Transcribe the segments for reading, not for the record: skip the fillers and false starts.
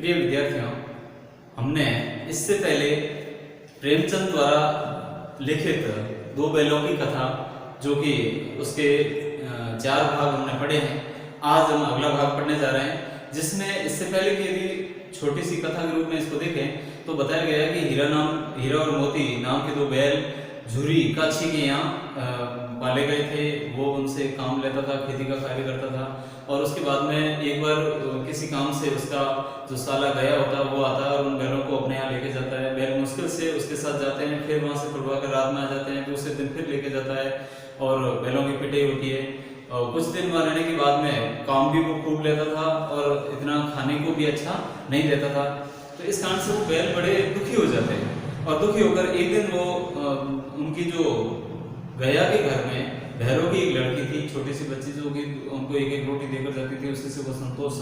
प्रिय विद्यार्थियों, हमने इससे पहले प्रेमचंद द्वारा लिखित दो बैलों की कथा जो कि उसके 4 भाग हमने पढ़े हैं। आज हम अगला भाग पढ़ने जा रहे हैं, जिसमें इससे पहले की यदि छोटी सी कथा के रूप में इसको देखें तो बताया गया है कि हीरा और मोती नाम के 2 बैल झुरी काछी के यहाँ पाले गए थे। वो उनसे काम लेता था, खेती का कार्य करता था, और उसके बाद में एक बार किसी काम से उसका जो साला गया होता है वो आता है और उन बैलों को अपने यहाँ लेके जाता है। बैल मुश्किल से उसके साथ जाते हैं, फिर वहाँ से तुड़वा कर रात में आ जाते हैं, दूसरे दिन फिर लेके जाता है और बैलों की पिटाई होती है। और कुछ दिन वहाँ रहने के बाद में काम भी वो खूब लेता था और इतना खाने को भी अच्छा नहीं देता था। तो इस कारण से वो बैल बड़े दुखी हो जाते हैं, और दुखी होकर एक दिन वो उनकी जो गया के घर में भैरव की एक लड़की थी, छोटी सी बच्ची, जो कि उनको एक एक रोटी देकर जाती थी, उससे वो संतोष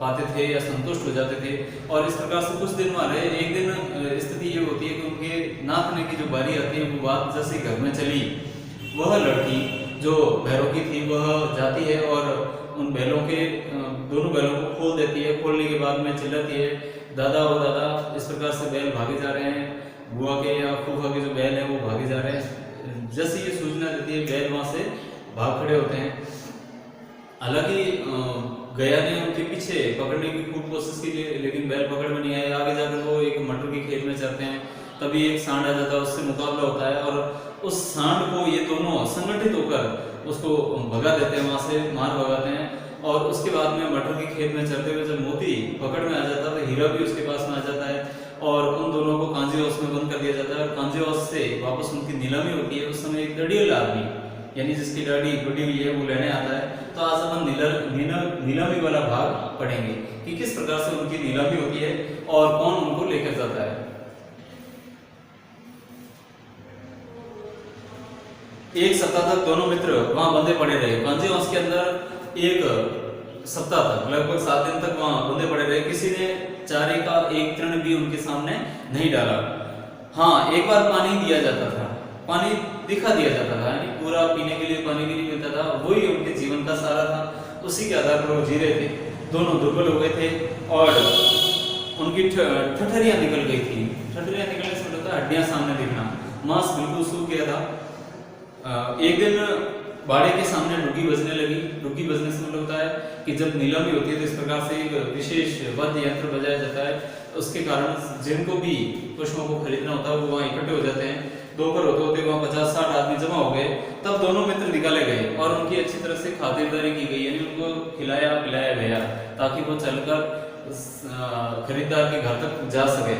पाते थे या संतुष्ट हो जाते थे। और इस प्रकार से कुछ दिन वहाँ रहे। एक दिन स्थिति ये होती है कि उनके नाथने की जो बारी आती है, वो बात जैसे घर में चली, वह लड़की जो भैरव की थी वह जाती है और उन बैलों के दोनों बैलों को खोल देती है। खोलने के बाद में चिल्लाती है, दादा ओ दादा। इस प्रकार से बैल भागे जा रहे हैं, बुआ के या फूफा के जो बैल हैं वो भागे जा रहे हैं। जैसे ये सूचना देती है, बैल वहां से भाग खड़े होते हैं। हालांकि गया ने उनके पीछे पकड़ने की खूब कोशिश की, लेकिन बैल पकड़ में नहीं आए। आगे जाकर वो एक मटर की खेत में चलते हैं, तभी एक सांड आ जाता है, उससे मुकाबला होता है और उस सांड को ये दोनों संगठित होकर उसको भगा देते हैं, वहां से मार भगाते हैं। और उसके बाद में मटर की खेत में चलते हुए जब मोती पकड़ में आ जाता है तो हीरा भी उसके पास में आ जाता है और उन दोनों को कांजी हाउस में बंद कर दिया जाता है। और कांजी हाउस से वापस उनकी नीलामी होती है। उस समय एक दड़ियल आदमी, यानी जिसकी दाढ़ी बड़ी हुई है, वो लेने आता है। तो आज अपन नीलामी वाला भाग पढ़ेंगे कि किस प्रकार से उनकी नीलामी होती है और कौन उनको लेकर जाता है। एक सप्ताह तक दोनों मित्र वहां बंधे पड़े रहे। कांजी हाउस के अंदर एक सप्ताह तक, लगभग 7 दिन तक वहां बंधे पड़े रहे। किसी ने चारे का एक तृण भी उनके सामने नहीं डाला। हाँ, एक बार पानी दिया जाता था, पानी दिखा दिया जाता था, यानी पूरा पीने के लिए पानी भी नहीं मिलता था। वही उनके जीवन का सारा था, उसी के आधार पर वो जी रहे थे। दोनों दुर्बल हो गए थे और उनकी ठठरियां निकल गई थी। ठठरियां निकलने से मतलब होता है हड्डियां सामने दिखना, मांस बिल्कुल सूख गया था। एक दिन बाड़े के सामने डुग्गी बजने लगी। डुग्गी बजने से मतलब होता है कि जब नीलामी होती है तो इस प्रकार से एक विशेष वाद्य यंत्र बजाया जाता है। उसके कारण जिनको भी पशुओं को खरीदना होता है वो वहाँ इकट्ठे हो जाते हैं। दोपहर होते होते वहाँ 50-60 आदमी जमा हो गए। तब दोनों मित्र निकाले गए और उनकी अच्छी तरह से खातिरदारी की गई, यानी उनको खिलाया पिलाया गया ताकि वो चलकर खरीदार के घर तक जा सके।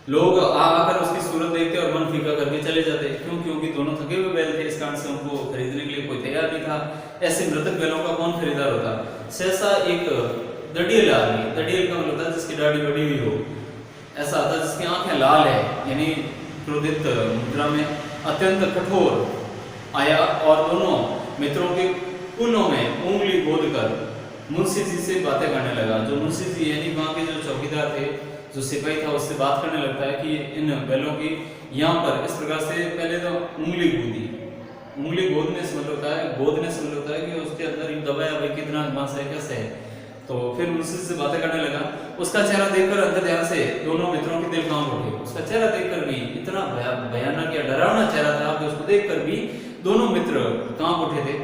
लोग आकर उसकी सूरत देखते और मन फीका करके चले जाते। क्यों? क्योंकि दोनों थके हुए बैल थे, इस कारण से उनको खरीदने के लिए कोई तैयार नहीं था। ऐसे मृतक बैलों का कौन खरीदार होता? सहसा एक दड़ियल आदमी, दड़ियल का मतलब होता है जिसकी दाढ़ी बड़ी हुई हो, ऐसा आता है जिसकी आंखें लाल है, यानी क्रोधित मुद्रा में, अत्यंत कठोर आया और दोनों मित्रों के कुलों में उंगली गोद कर मुंशी जी से बातें करने लगा। जो मुंशी जी यानी वहाँ के जो चौकीदार थे, जो सिपाही था, उससे बात करने लगता है कि इन बैलों की यहाँ पर इस प्रकार से पहले तो उंगली गोदी। उंगली गोदने से मतलब होता है, गोदने से मतलब होता है कि उसके अंदर दबाया भाई कितना मांस है, कैसे है। तो फिर मुंशी से बातें करने लगा। उसका चेहरा देखकर अंदर ध्यान से दोनों मित्रों के दिल कांप उठे। उसका चेहरा देखकर भी इतना भयानक या डरावना चेहरा था कि उसको देखकर भी दोनों मित्र कांप उठे थे।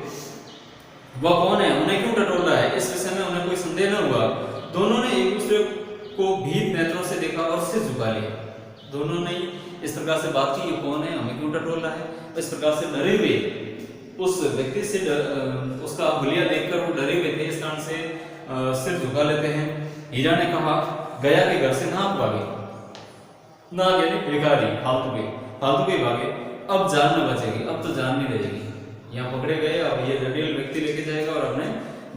वह कौन है, उन्हें क्यों टटोल रहा है, इस विषय में उन्हें कोई संदेह न हुआ। दोनों ने एक दूसरे को भीत नेत्रों से देखा और सिर झुका लिया। दोनों ने इस प्रकार से बात की, ये कौन है, हमें क्यों टटोल रहा है। इस प्रकार से डरे हुए उस व्यक्ति से उसका हुलिया देखकर वो डरे हुए थे, इस कारण से सिर झुका लेते हैं। हीरा ने कहा, गया के घर से नाक भागे, नाक यानी भिखारी, फालतू के भागे। अब जान न बचेगी, अब तो जान नहीं रहेगी। यहाँ पकड़े गए, अब ये दड़ियल व्यक्ति लेके जाएगा और अपने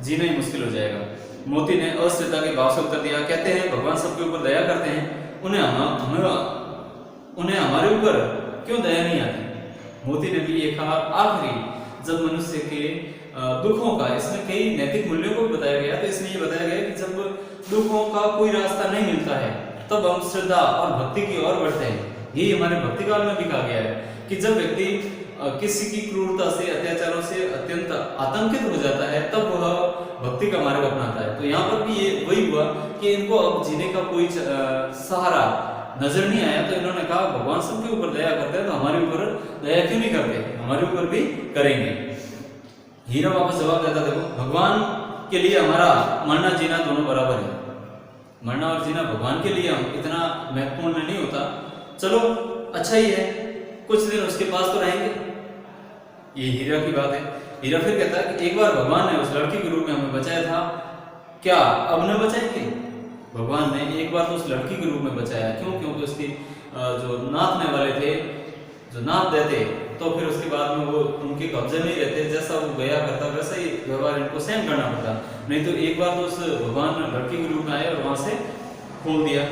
जीना ही मुश्किल हो जाएगा। मोती ने अस्थिरता के भाव से उत्तर दिया, कहते हैं भगवान सबके ऊपर दया करते हैं, उन्हें हमारे ऊपर क्यों दया नहीं आती। मोती ने भी ये कहा, आखिरी जब मनुष्य के दुखों का, इसमें कई नैतिक मूल्यों को भी बताया गया, तो इसमें ये बताया गया कि जब दुखों का कोई रास्ता नहीं मिलता है तब हम श्रद्धा और भक्ति की ओर बढ़ते हैं। ये हमारे भक्ति काल में भी कहा गया है कि जब व्यक्ति किसी की क्रूरता से, अत्याचारों से अत्यंत आतंकित हो जाता है, तब वह भक्ति का मार्ग अपनाता है। तो यहाँ पर भी ये वही हुआ कि इनको अब जीने का कोई सहारा नजर नहीं आया, तो इन्होंने कहा भगवान सबके ऊपर दया करते हैं, तो हमारे ऊपर दया क्यों नहीं करते, हमारे ऊपर भी करेंगे। हीरा वापस जवाब देता, देखो भगवान के लिए हमारा मरना जीना दोनों बराबर है, मरना और जीना भगवान के लिए हम इतना महत्वपूर्ण नहीं होता, चलो अच्छा ही है, कुछ दिन उसके पास तो रहेंगे। ये हीरा की बात है। हीरा फिर कहता है कि एक बार भगवान ने उस लड़की के रूप में हमें बचाया था, क्या अब न बचाएंगे? भगवान ने एक बार तो उस लड़की के रूप में बचाया, क्यों? क्योंकि उसकी जो नापने वाले थे, जो नाप देते, तो फिर उसके बाद में वो उनके कब्जे में ही रहते, जैसा वो गया करता वैसा ही व्यवहार इनको सहन करना पड़ता। नहीं तो एक बार तो उस भगवान लड़की के रूप में आए और वहां से खोल दिया।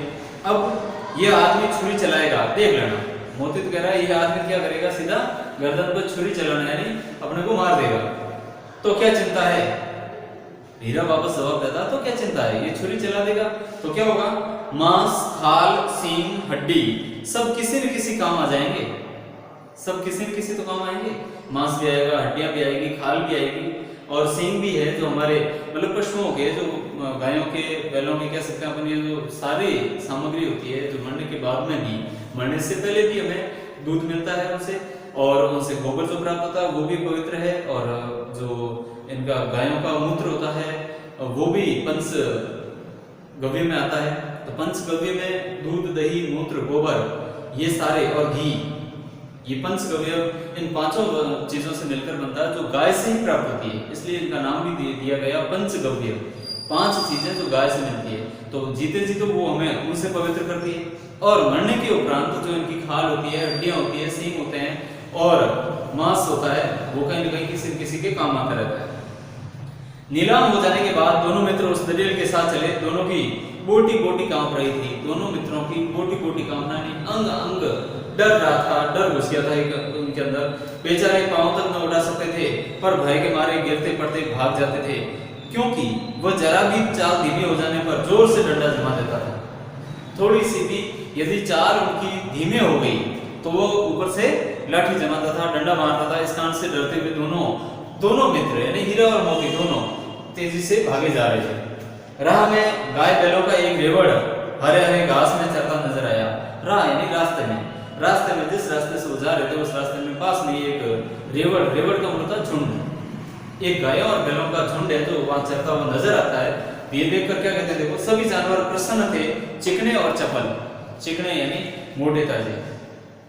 अब ये आदमी छुरी चलाएगा, देख लेना। मोती तो कह रहा है ये आदमी क्या करेगा, सीधा गर्दन पर छुरी चलाना, यानी अपने को मार देगा, तो क्या चिंता है? हीरा वापस जवाब देता, तो क्या चिंता है, ये छुरी चला देगा तो क्या होगा, मांस, खाल, सींग, हड्डी सब किसी न किसी काम आ जाएंगे, सब किसी न किसी तो काम आएंगे। मांस भी आएगा, हड्डियां भी आएगी, खाल भी आएगी, और सींग भी है, जो हमारे मतलब पशुओं के, जो गायों के, बैलों के, कह सकते हैं अपन, ये जो सारी सामग्री होती है, जो मरने के बाद में भी, मरने से पहले भी हमें दूध मिलता है उनसे, और उनसे गोबर जो प्राप्त होता है वो भी पवित्र है, और जो इनका गायों का मूत्र होता है वो भी पंच गव्य में आता है। तो पंच गव्य में दूध, दही, मूत्र, गोबर, ये सारे, और घी, ये पंचगव्य इन पांचों चीजों से मिलकर बनता है, जो गाय से ही प्राप्त होती है, इसलिए इनका नाम भी दिया गया पंचगव्य। 5 चीजें जो गाय से मिलती है, तो जीते जी तो वो हमें उनसे पवित्र करती है, और मरने के उपरांत जो इनकी खाल होती है, हड्डियां होती है, सींग होते हैं और मांस होता है, वो कहीं न कहीं किसी न किसी के काम आता रहता है। नीलाम हो जाने के बाद दोनों मित्र उस दरियल के साथ चले, दोनों की बोटी बोटी कांप रही थी, दोनों मित्रों की बोटी बोटी कांपना, अंग अंग डर रहा था, डर घुस गया था उनके अंदर। बेचारे पांव तक न उठा सकते थे, पर भय के मारे गिरते पड़ते भाग जाते थे, क्योंकि वह जरा भी चाल धीमी हो जाने पर जोर से डंडा जमा देता था। थोड़ी सी भी यदि चाल उनकी धीमे हो गई तो वो ऊपर से लाठी जमाता था, डंडा मारता था। इस कारण से डरते हुए दोनों मित्र यानी हीरा और मोती दोनों तेजी से भागे जा रहे थे। राह में गाय बैलों का एक रेवड़ हरे हरे घास में चरता नजर आया। राह यानी रास्ते में जिस रास्ते से वो जा रहे थे उस रास्ते में पास में एक रेवड़ का मतलब झुंड, एक गायों और बैलों का झुंड है जो वहां चरता हुआ नजर आता है। ये देखकर क्या कहते हैं, देखो सभी जानवर प्रसन्न थे, चिकने और चपल। चिकने यानी मोटे ताजे,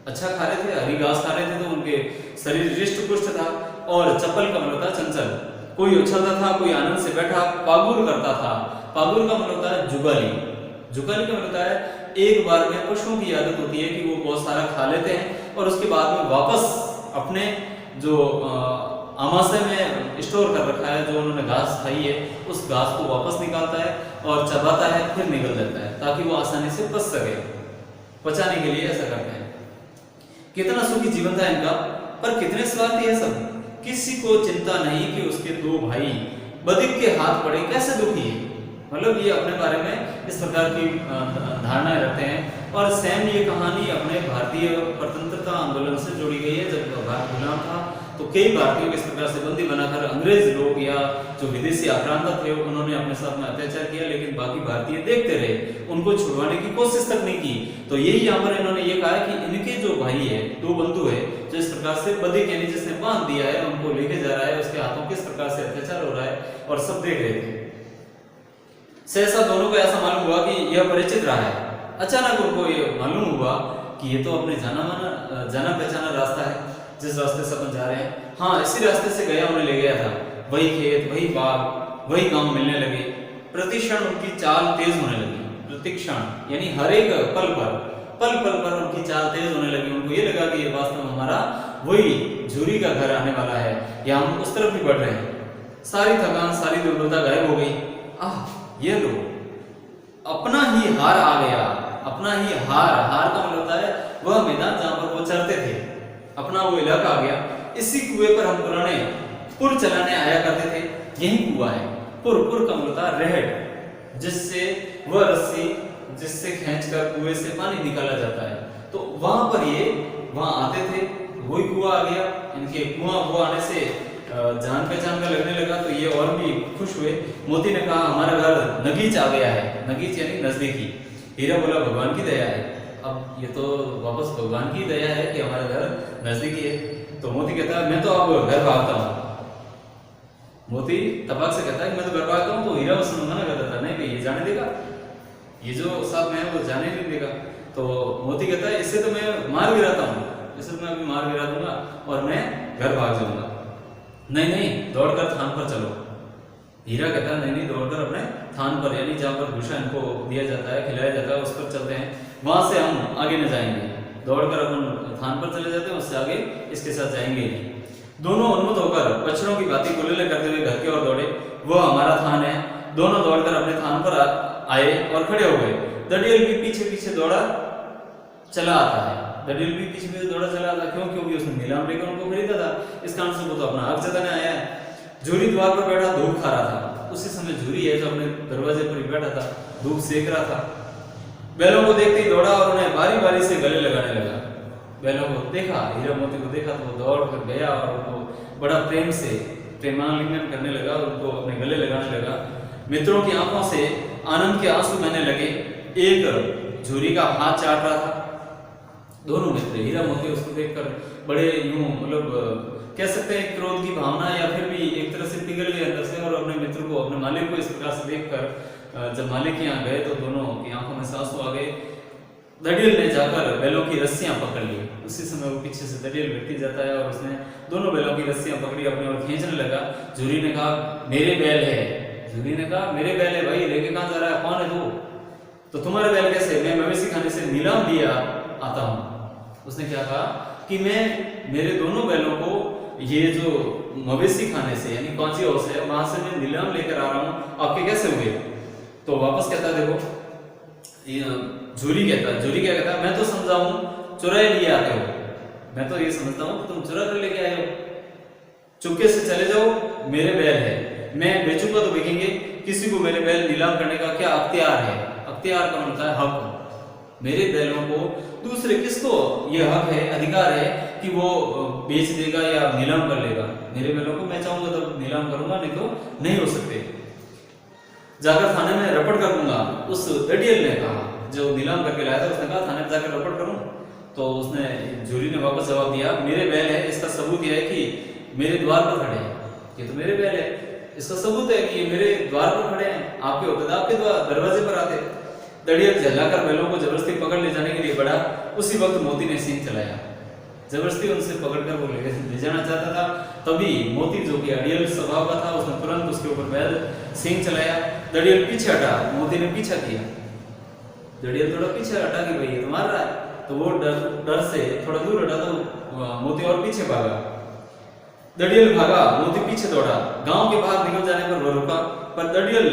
अच्छा खा रहे थे, हरी घास खा रहे थे, तो उनके शरीर हृष्ट पुष्ट था। और चपल का मतलब था चंचल, कोई उछलता था, कोई आनंद से बैठा पागुर करता था। पागुर का मतलब होता है जुगाली। जुगाली का मतलब होता है एक बार में पशुओं की आदत होती है कि वो बहुत सारा खा लेते हैं और उसके बाद में वापस अपने जो आमाशय में स्टोर कर रखा है, जो उन्होंने घास खाई है, उस घास को वापस निकालता है और चबाता है, फिर निकल देता है ताकि वो आसानी से पच सके। पचाने के लिए ऐसा करते हैं। कितना सुखी जीवन था इनका, पर कितने स्वार्थी है सब। किसी को चिंता नहीं कि उसके 2 भाई बदिक के हाथ पड़े, कैसे दुखी है। मतलब ये अपने बारे में इस प्रकार की धारणाएं रखते हैं। और सेम ये कहानी अपने भारतीय स्वतंत्रता आंदोलन से जुड़ी गई है। जब भारत गुलाम था तो कई भारतीयों को इस प्रकार से बंदी बनाकर अंग्रेज लोग या जो विदेशी आक्रांता थे उन्होंने अपने साथ में अत्याचार किया, लेकिन बाकी भारतीय देखते रहे, उनको छुड़वाने की कोशिश तक नहीं की। तो यही यहाँ पर इन्होंने ये कहा कि इनके जो भाई है, 2 बंधु है, जो इस प्रकार से बदिक यानी जिसने बांध दिया है, उनको लेके जा रहा है, उसके हाथों किस प्रकार से अत्याचार हो रहा है और सब देख रहे थे। सहसा दोनों को ऐसा मालूम हुआ कि यह परिचित रहा है। अचानक उनको ये मालूम हुआ कि ये तो अपने जाना पहचाना रास्ता है, जिस रास्ते से अपन जा रहे हैं। हाँ, इसी रास्ते से गया, उन्हें ले गया था। वही खेत, वही बाग, वही गांव मिलने लगे। प्रतिक्षण उनकी चाल तेज होने लगी। प्रतिक्षण यानी हर एक पल पर उनकी चाल तेज होने लगी। उनको ये लगा कि ये वास्तव में हमारा वही झूरी का घर आने वाला है, या हम उस तरफ भी बढ़ रहे हैं। सारी थकान, सारी दुर्बलता गायब हो गई। ये लो, अपना ही हार आ गया। अपना ही हार का मतलब होता है वह मैदान जहां पर वो चरते थे, अपना वो इलाका आ गया। इसी कुएं पर हम पुराने पुर चलाने आया करते थे। यही कुआं है। पुर का मतलब होता है रहट, जिससे वह रस्सी जिससे खींचकर कुएं से पानी निकाला जाता है। तो वहां पर ये वहां आते थे, वही कुआं आ गया, इनके कुआं वो आने से जान पहचान का लगने लगा, तो ये और भी खुश हुए। मोती ने कहा हमारा घर नगीच आ गया है, नगीच यानी नजदीकी। हीरा बोला भगवान की दया है। अब ये तो वापस भगवान की दया है कि हमारा घर नजदीकी है। तो मोती कहता है मैं तो अब घर भागता हूँ। मोती तबाक से कहता है कि मैं तो घर भागता हूँ। तो हीरा उसने मना कर देता, नहीं भाई ये जाने देगा, ये जो साथ में है वो जाने नहीं देगा। तो मोती कहता है इससे तो मैं मार गिराता हूँ, इससे तो मैं अभी मार गिरा दूंगा और मैं घर भाग जाऊंगा। नहीं नहीं, दौड़कर थान पर चलो। हीरा कहता है नहीं नहीं, दौड़कर अपने थान पर, यानी जहाँ पर भूषा इनको दिया जाता है, खिलाया जाता है, उस पर चलते हैं, वहां से हम आगे न जाएंगे। दौड़कर अपन थान पर चले जाते हैं, उससे आगे इसके साथ जाएंगे नहीं। दोनों उन्मुख होकर बच्चों की बातें कुलेले करते हुए घर की ओर दौड़े। वो हमारा थान है। दोनों दौड़कर अपने थान पर आए और खड़े हो गए। दड़ियल भी पीछे पीछे दौड़ा चला आता है। दड़ियल भी पीछे पीछे दौड़ा चला आता, क्यों? क्योंकि उसने नीलाम लेकर उनको खरीदा था, इस कारण से वो तो अपना हक जताने आया है। झूरी द्वार पर बैठा धूप खा रहा था। उसी समय झूरी है जो अपने दरवाजे पर ही बैठा था, धूप सेक रहा था। बैलों को देखते ही दौड़ा और उन्हें बारी बारी से गले लगाने लगा। बैलों को देखा, हीरा मोती को देखा तो वो दौड़ कर गया और उनको बड़ा प्रेम से प्रेमालिंगन करने लगा और उनको अपने गले लगाने लगा। मित्रों की आंखों से आनंद के आंसू बहने लगे। एक झूरी का हाथ चाट रहा था। दोनों मित्र, हीरा मोती उसको देखकर बड़े यूं मतलब कह सकते हैं क्रोध की भावना या फिर भी एक तरह से पिघल गए अंदर से, और अपने मित्र को, अपने मालिक को इस प्रकार से देखकर जब मालिक यहाँ गए तो दोनों की आंखों में आंसू आ गए। दड़ियल ने जाकर बैलों की रस्सियां पकड़ ली। उसी समय वो पीछे से दड़ियल व्यक्ति जाता है और उसने दोनों बैलों की रस्सियां पकड़ी, अपने ओर खींचने लगा। झूरी ने कहा मेरे बैल है। झूरी ने कहा मेरे बैल है भाई, लेके कहां जा रहा है, कौन है तू? तो तुम्हारे बैल कैसे? मैं मवेशी खाने से नीलाम लिया आता हूं। उसने क्या कहा कि मैं मेरे दोनों बैलों को ये जो मवेशी खाने से यानी कौन सी हाउस है वहां से मैं नीलाम लेकर आ रहा हूं, आपके कैसे हुए? तो वापस कहता है देखो, झूरी कहता है, झूरी क्या कहता है, मैं तो समझा हूं चुराए लिए आते हो, मैं तो ये समझता हूं कि तुम चुरा कर लेके आए हो, चुपके से चले जाओ, मेरे बैल है, मैं बेचूंगा तो बिकेंगे, किसी को मेरे बैल नीलाम करने का क्या अख्तियार है? अख्तियार का मतलब है हक। मेरे बैलों को दूसरे किसको यह हक है, अधिकार है कि वो बेच देगा या नीलाम कर लेगा? मेरे बैलों को मैं चाहूंगा तो नीलाम करूंगा, नहीं तो नहीं हो सकते। जाकर थाने में रपट कर दूंगा। उस दड़ियल ने कहा, जो नीलाम करके लाया था, उसने कहा थाने में जाकर रपट करूं? तो उसने, झूरी ने वापस जवाब दिया मेरे बैल है, इसका सबूत यह है कि मेरे द्वार पर खड़े हैं। ये तो मेरे बैल है, इसका सबूत है कि ये मेरे द्वार पर खड़े हैं, आपके होते आपके दरवाजे पर आते। दड़ियल झल्लाकर बैलों को जबरदस्ती पकड़ ले जाने के लिए बढ़ा। उसी वक्त मोती ने सींग चलाया, जबरदस्ती उनसे पकड़कर वो ले जाना चाहता था। तभी मोती, जो कि अड़ियल स्वभाव का था, उसने तुरंत उसके ऊपर बैल सींग चलाया। दड़ियल पीछे हटा, मोती ने पीछा किया। दड़ियल थोड़ा पीछे हटा कि भाई ये तो मार रहा है, तो वो डर से थोड़ा दूर हटा तो मोती और पीछे भागा। दड़ियल भागा, मोती पीछे दौड़ा। गांव के बाहर निकल जाने पर वो रुका, पर दड़ियल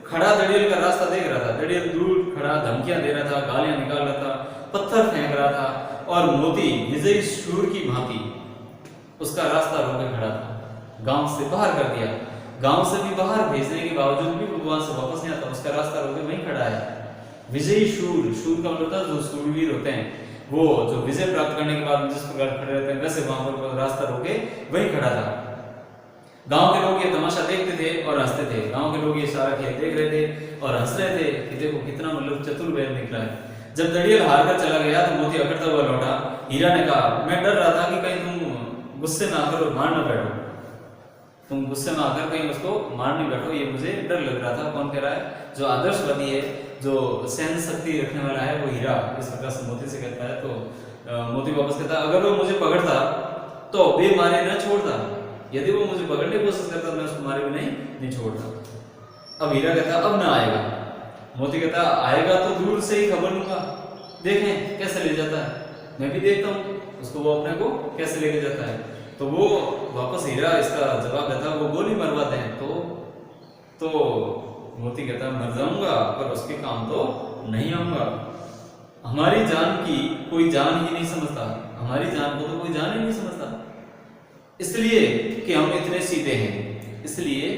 खड़ा दड़ियल का रास्ता देख रहा था। दड़ियल दूर खड़ा धमकियां दे रहा था, गालियां निकाल रहा था, पत्थर फेंक रहा था, और मोती विजयी शूर की भांति उसका रास्ता रोके खड़ा था। गांव से बाहर कर दिया, गांव से भी बाहर भेजने के बावजूद भी वो वहां से वापस नहीं आता, उसका रास्ता रोके वहीं खड़ा है। विजयी शूर, शूर का मतलब था जो शूरवीर होते हैं, वो जो विजय प्राप्त करने के बाद जिस प्रकार खड़े रहते हैं, वैसे वहां पर रास्ता रोके वहीं खड़ा था। गांव के लोग ये तमाशा देखते थे और हंसते थे। गांव के लोग ये सारा खेल देख रहे थे और हंस रहे थे कि देखो कितना मतलब चतुर बैल निकला है। जब दड़ियल हार कर चला गया तो मोती अकड़ता हुआ लौटा। हीरा ने कहा मैं डर रहा था कि कहीं तुम गुस्से में आकर मार न बैठो, तुम गुस्से में आकर कहीं उसको मार नहीं बैठो, ये मुझे डर लग रहा था। कौन कह रहा है? जो आदर्शवादी है, जो सहन शक्ति रखने वाला है, वो हीरा इस प्रकार से मोती से कहता है। तो मोती वापस कहता है अगर वो मुझे पकड़ता तो बेमारे न छोड़ता, यदि वो मुझे पकड़ने की कोशिश करता तो मैं उसको मारे भी नहीं छोड़ता। अब हीरा कहता अब ना आएगा। मोती कहता आएगा तो दूर से ही खबर लूंगा, देखें कैसे ले जाता है, मैं भी देखता हूँ उसको, वो अपने को कैसे लेके जाता है। तो वो वापस हीरा इसका जवाब देता, वो गोली मरवाते हैं। तो मोती कहता मर जाऊंगा पर उसके काम तो नहीं आऊंगा। हमारी जान की कोई जान ही नहीं समझता, हमारी जान को तो कोई जान ही नहीं समझता, इसलिए कि हम इतने सीधे हैं, इसलिए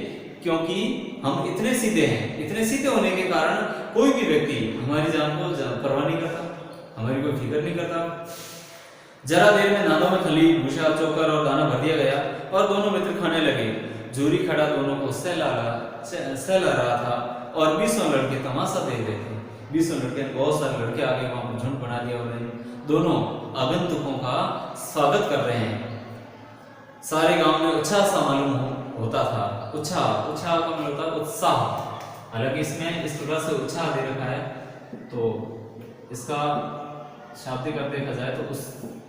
क्योंकि हम इतने सीधे हैं। इतने सीधे होने के कारण कोई भी व्यक्ति हमारी जान को परवाह नहीं करता, हमारी कोई फिक्र नहीं करता। जरा देर में नालों में खली, भूसा, चोकर और दाना भर दिया गया और दोनों मित्र खाने लगे। जूरी खड़ा दोनों को सहला रहा था और 20 लड़के तमाशा देख रहे थे। 20 लड़के, बहुत सारे लड़के आगे वहां पर झुंड बना दिया और इन दोनों आगंतुकों का स्वागत कर रहे हैं। सारे गांव में उत्साह सा मालूम होता था। उत्साह का मतलब होता है उत्साह। हालांकि इसमें इस प्रकार से उत्साह दे रखा है, तो इसका शाब्दिक अर्थ देखा जाए तो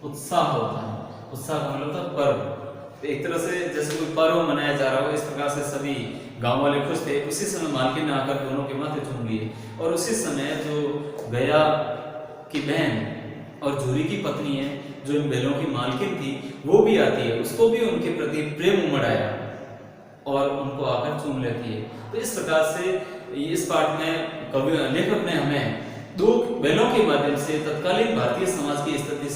उत्साह होता है। उत्साह का मतलब होता है पर्व। एक तरह से जैसे कोई पर्व मनाया जा रहा हो, इस प्रकार से सभी गांव वाले खुश थे। उसी समय मालकिन ने आकर दोनों के माथे चूम लिए और उसी समय जो गया की बहन और जूरी की पत्नी है, जो इन बैलों की मालकिन थी, वो भी आती है। उसको भी उनके प्रति प्रेम उमड़ आया और उनको आकर चूम लेती है। तो इस प्रकार से इस पाठ में कवि लेखक ने हमें दो बैलों के माध्यम से तत्कालीन भारतीय समाज की स्थिति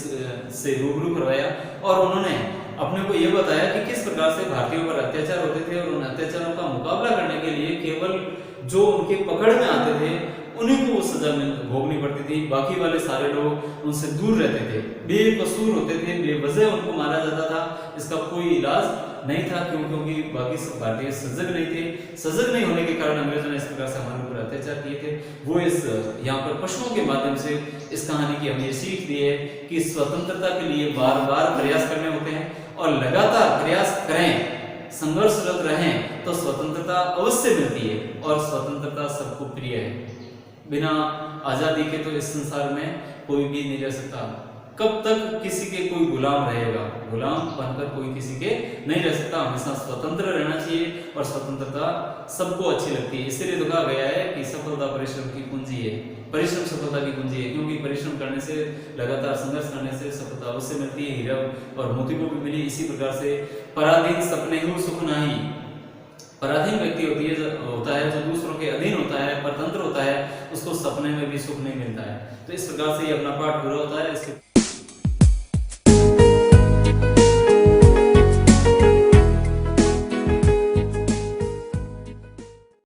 से रूबरू करवाया और उन्होंने अपने को यह बताया कि किस प्रकार से भारतीयों पर अत्याचार होते थे और उन अत्याचारों का मुकाबला करने के लिए केवल जो उनके पकड़ में आते थे उन्हीं को सजा भोगनी पड़ती थी। बाकी वाले सारे लोग उनसे दूर रहते थे, बेकसूर होते थे, बेवजह उनको मारा जाता था। इसका कोई इलाज नहीं था, क्योंकि बाकी सब भारतीय सजग नहीं थे। सजग नहीं होने के कारण अंग्रेजों ने इस प्रकार से हमारे ऊपर अत्याचार किए थे। वो इस यहाँ पर पशुओं के माध्यम से इस कहानी की हमें सीख दी है कि स्वतंत्रता के लिए बार बार प्रयास करने होते हैं और लगातार प्रयास करें, संघर्षरत रहें तो स्वतंत्रता अवश्य मिलती है और स्वतंत्रता सबको प्रिय है। बिना आजादी के तो इस संसार में कोई भी नहीं रह सकता। कब तक किसी के कोई गुलाम रहेगा? गुलाम बनकर कोई किसी के नहीं रह सकता। हमेशा स्वतंत्र रहना चाहिए और स्वतंत्रता सबको अच्छी लगती है। इसीलिए तो कहा गया है कि सफलता परिश्रम की कुंजी है। परिश्रम सफलता की कुंजी है, क्योंकि परिश्रम करने से, लगातार संघर्ष करने से सफलता अवश्य मिलती है। हीरा और मोती को भी मिली। इसी प्रकार से पराधीन सपने ही सुख नहीं। पराधीन व्यक्ति होता है जो दूसरों के अधीन होता है, परतंत्र होता है, उसको सपने में भी सुख नहीं मिलता है। तो इस प्रकार से ये अपना पाठ पूरा होता है। इसके